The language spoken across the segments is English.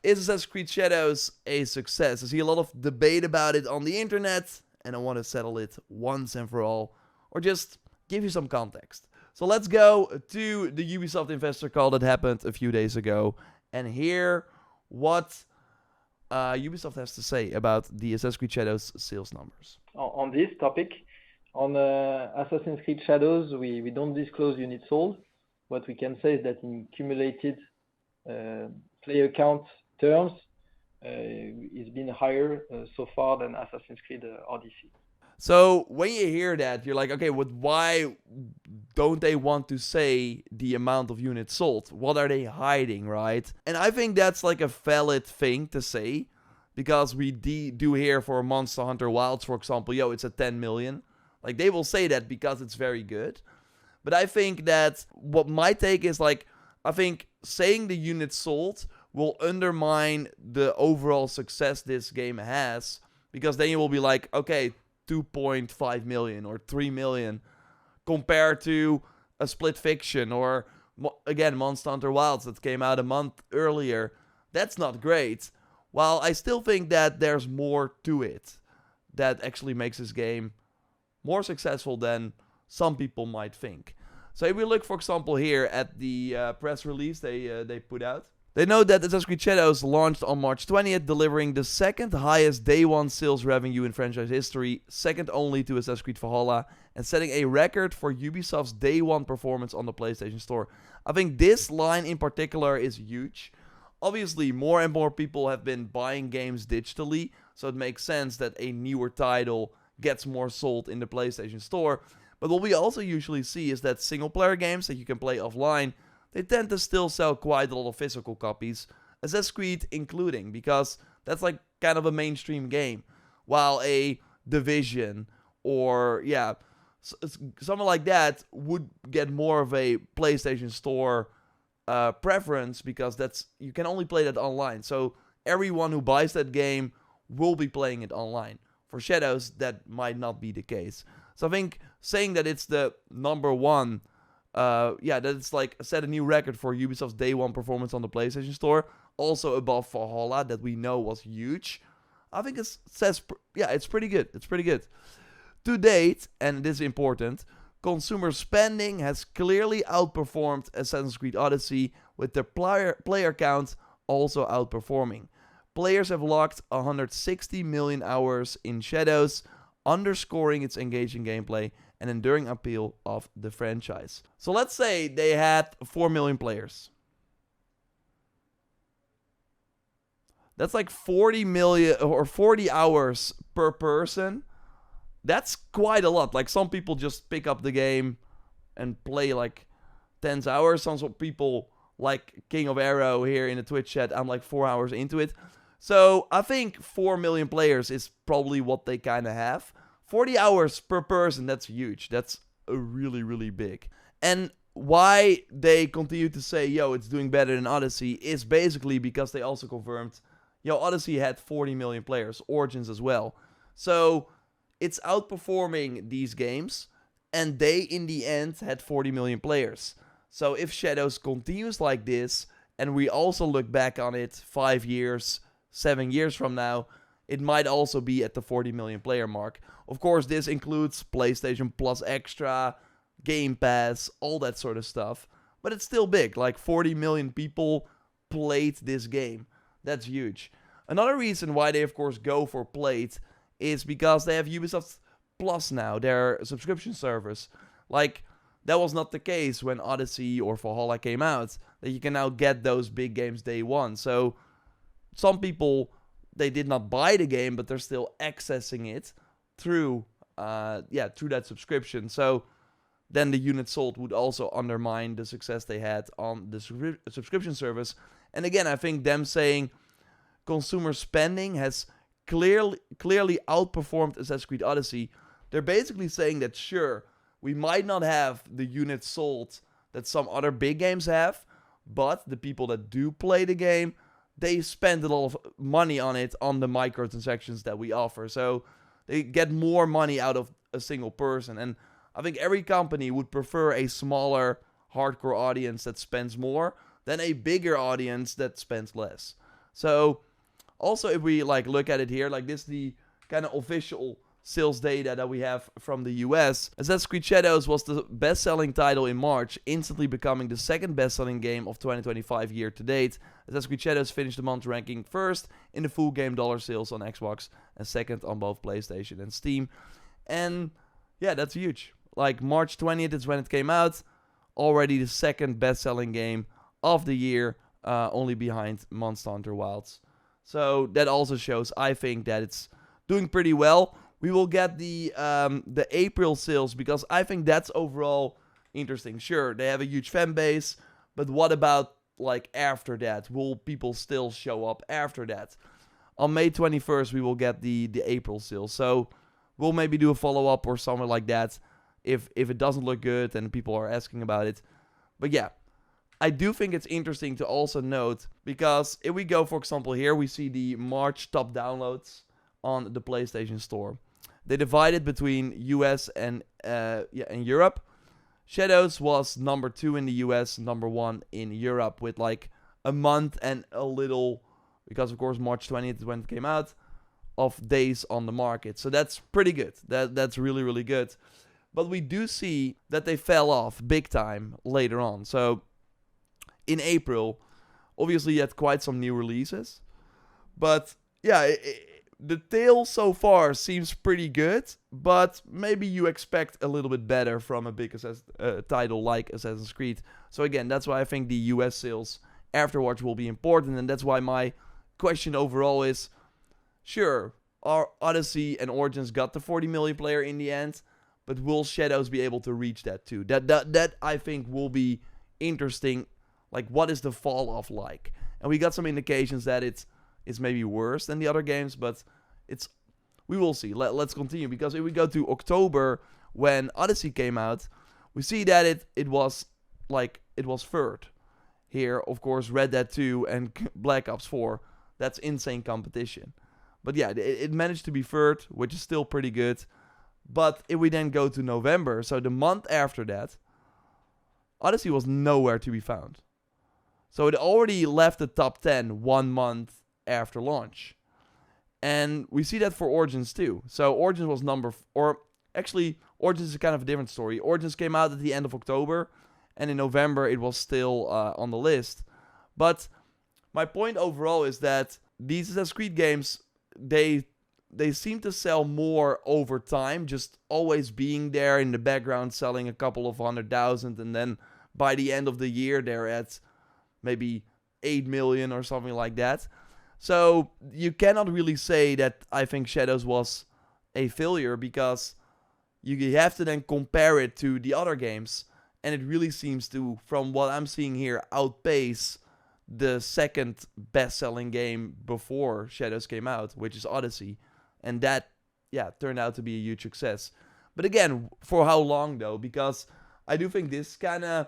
is Assassin's Creed Shadows a success? I see a lot of debate about it on the internet, and I want to settle it once and for all, or just give you some context. So let's go to the Ubisoft investor call that happened a few days ago and hear what Ubisoft has to say about the Assassin's Creed Shadows sales numbers. On this topic, on Assassin's Creed Shadows, we don't disclose units sold. What we can say is that in cumulated player count terms, it's been higher so far than Assassin's Creed Odyssey. So when you hear that, you're like, okay, why don't they want to say the amount of units sold? What are they hiding, right? And I think that's like a valid thing to say, because we do hear for Monster Hunter Wilds, for example, it's at 10 million. Like, they will say that because it's very good. But I think that what my take is, like, I think saying the units sold will undermine the overall success this game has, because then you will be like, okay, 2.5 million or 3 million compared to a Split Fiction or, again, Monster Hunter Wilds that came out a month earlier. That's not great. While I still think that there's more to it that actually makes this game more successful than some people might think. So if we look, for example, here at the press release they put out, they note that Assassin's Creed Shadows launched on March 20th, delivering the second highest day one sales revenue in franchise history, second only to Assassin's Creed Valhalla, and setting a record for Ubisoft's day one performance on the PlayStation Store. I think this line in particular is huge. Obviously, more and more people have been buying games digitally, so it makes sense that a newer title gets more sold in the PlayStation Store. But what we also usually see is that single-player games that you can play offline, they tend to still sell quite a lot of physical copies, Assassin's Creed including, because that's like kind of a mainstream game. While a Division or, something like that would get more of a PlayStation Store preference, because you can only play that online. So everyone who buys that game will be playing it online. For Shadows, that might not be the case. So I think saying that it's the number one, that it's like set a new record for Ubisoft's day one performance on the PlayStation Store, also above Valhalla, that we know was huge. I think it's pretty good. It's pretty good. To date, and this is important, consumer spending has clearly outperformed Assassin's Creed Odyssey, with the player count also outperforming. Players have logged 160 million hours in Shadows, underscoring its engaging gameplay and enduring appeal of the franchise. So let's say they had 4 million players. That's like 40 million or 40 hours per person. That's quite a lot. Like, some people just pick up the game and play like 10 hours. Some people, like King of Arrow here in the Twitch chat, I'm like 4 hours into it. So I think 4 million players is probably what they kind of have. 40 hours per person, that's huge. That's really, really big. And why they continue to say, it's doing better than Odyssey, is basically because they also confirmed, Odyssey had 40 million players, Origins as well. So it's outperforming these games, and they, in the end, had 40 million players. So if Shadows continues like this, and we also look back on it 5 years, 7 years from now, it might also be at the 40 million player mark. Of course, this includes PlayStation Plus Extra, Game Pass, all that sort of stuff. But it's still big. Like, 40 million people played this game. That's huge. Another reason why they, of course, go for played is because they have Ubisoft Plus now, their subscription service. Like, that was not the case when Odyssey or Valhalla came out, that you can now get those big games day one. So some people, they did not buy the game, but they're still accessing it through that subscription. So then the units sold would also undermine the success they had on the subscription service. And again, I think them saying consumer spending has clearly outperformed Assassin's Creed Odyssey, they're basically saying that, sure, we might not have the units sold that some other big games have, but the people that do play the game, they spend a lot of money on it, on the microtransactions that we offer. So they get more money out of a single person. And I think every company would prefer a smaller, hardcore audience that spends more than a bigger audience that spends less. So also if we like look at it here, like this is the kind of official sales data that we have from the US. Assassin's Creed Shadows was the best-selling title in March, instantly becoming the second best-selling game of 2025 year to date. Assassin's Creed Shadows finished the month ranking first in the full game dollar sales on Xbox and second on both PlayStation and Steam. And yeah, that's huge. Like March 20th is when it came out, already the second best-selling game of the year, only behind Monster Hunter Wilds. So that also shows, I think, that it's doing pretty well. We will get the April sales because I think that's overall interesting. Sure, they have a huge fan base, but what about like after that? Will people still show up after that? On May 21st, we will get the April sales. So we'll maybe do a follow-up or something like that if it doesn't look good and people are asking about it. But yeah, I do think it's interesting to also note because if we go, for example, here, we see the March top downloads on the PlayStation Store. They divided between US and Europe. Shadows was number 2 in the US, number 1 in Europe, with like a month and a little, because of course March 20th is when it came out, of days on the market. So that's pretty good. That's really, really good. But we do see that they fell off big time later on. So in April, obviously you had quite some new releases. But yeah, the tale so far seems pretty good, but maybe you expect a little bit better from a big title like Assassin's Creed. So again, that's why I think the US sales afterwards will be important, and that's why my question overall is, sure, our Odyssey and Origins got the 40 million player in the end, but will Shadows be able to reach that too? That I think will be interesting. Like, what is the fall off like? And we got some indications that it's maybe worse than the other games, but we will see. Let's continue, because if we go to October when Odyssey came out, we see that it was third. Here, of course, Red Dead 2 and Black Ops 4, that's insane competition. But yeah, it managed to be third, which is still pretty good. But if we then go to November, so the month after that, Odyssey was nowhere to be found. So it already left the top 10 1 month after launch. And we see that for Origins too. So Origins was Origins is kind of a different story. Origins came out at the end of October, and in November it was still on the list. But my point overall is that these Assassin's Creed games, they seem to sell more over time, just always being there in the background, selling a couple of 100,000, and then by the end of the year they're at maybe 8 million or something like that. So you cannot really say that I think Shadows was a failure, because you have to then compare it to the other games, and it really seems to, from what I'm seeing here, outpace the second best-selling game before Shadows came out, which is Odyssey. And that, yeah, turned out to be a huge success. But again, for how long though? Because I do think this kind of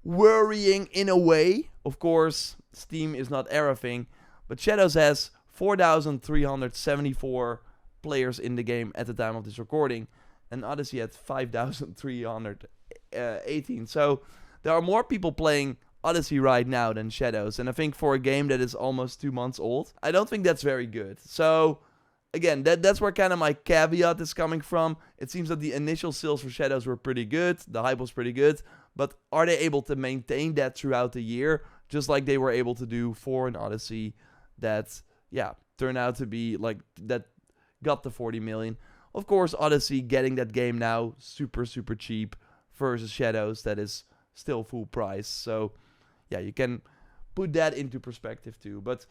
worrying in a way. Of course, Steam is not everything, but Shadows has 4,374 players in the game at the time of this recording, and Odyssey had 5,318. So there are more people playing Odyssey right now than Shadows, and I think for a game that is almost 2 months old, I don't think that's very good. So again, that's where kind of my caveat is coming from. It seems that the initial sales for Shadows were pretty good, the hype was pretty good, but are they able to maintain that throughout the year, just like they were able to do for an Odyssey that, yeah, turned out to be like, that got the 40 million. Of course, Odyssey getting that game now super, super cheap versus Shadows that is still full price. So yeah, you can put that into perspective too. But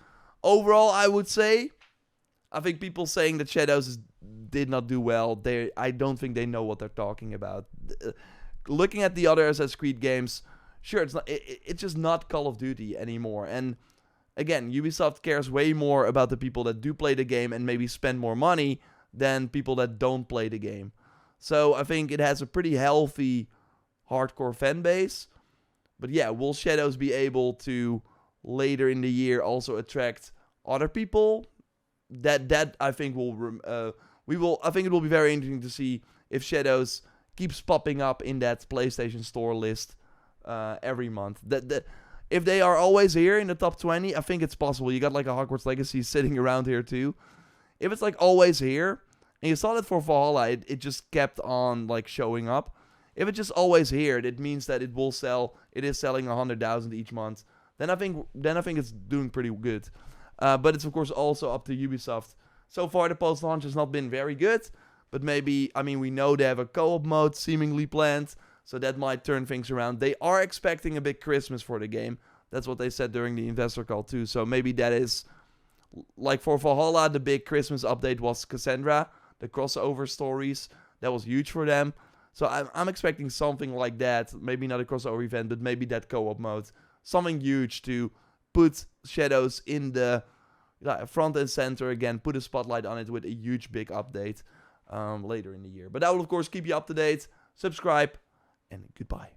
overall, I would say, I think people saying that Shadows did not do well, I don't think they know what they're talking about. Looking at the other Assassin's Creed games, sure, it's just not Call of Duty anymore. And again, Ubisoft cares way more about the people that do play the game and maybe spend more money than people that don't play the game. So I think it has a pretty healthy hardcore fan base. But yeah, will Shadows be able to later in the year also attract other people? That I think I think it will be very interesting to see if Shadows keeps popping up in that PlayStation Store list every month. If they are always here in the top 20, I think it's possible. You got like a Hogwarts Legacy sitting around here too. If it's like always here, and you saw that for Valhalla, it just kept on like showing up. If it's just always here, it means that it will sell. It is selling 100,000 each month. Then I think it's doing pretty good. But it's of course also up to Ubisoft. So far, the post-launch has not been very good. But maybe, I mean, we know they have a co-op mode seemingly planned. So that might turn things around. They are expecting a big Christmas for the game. That's what they said during the investor call too. So maybe that is, like for Valhalla, the big Christmas update was Cassandra. The crossover stories. That was huge for them. So I'm expecting something like that. Maybe not a crossover event, but maybe that co-op mode. Something huge to put Shadows in the front and center again. Put a spotlight on it with a huge big update later in the year. But that will of course keep you up to date. Subscribe and goodbye.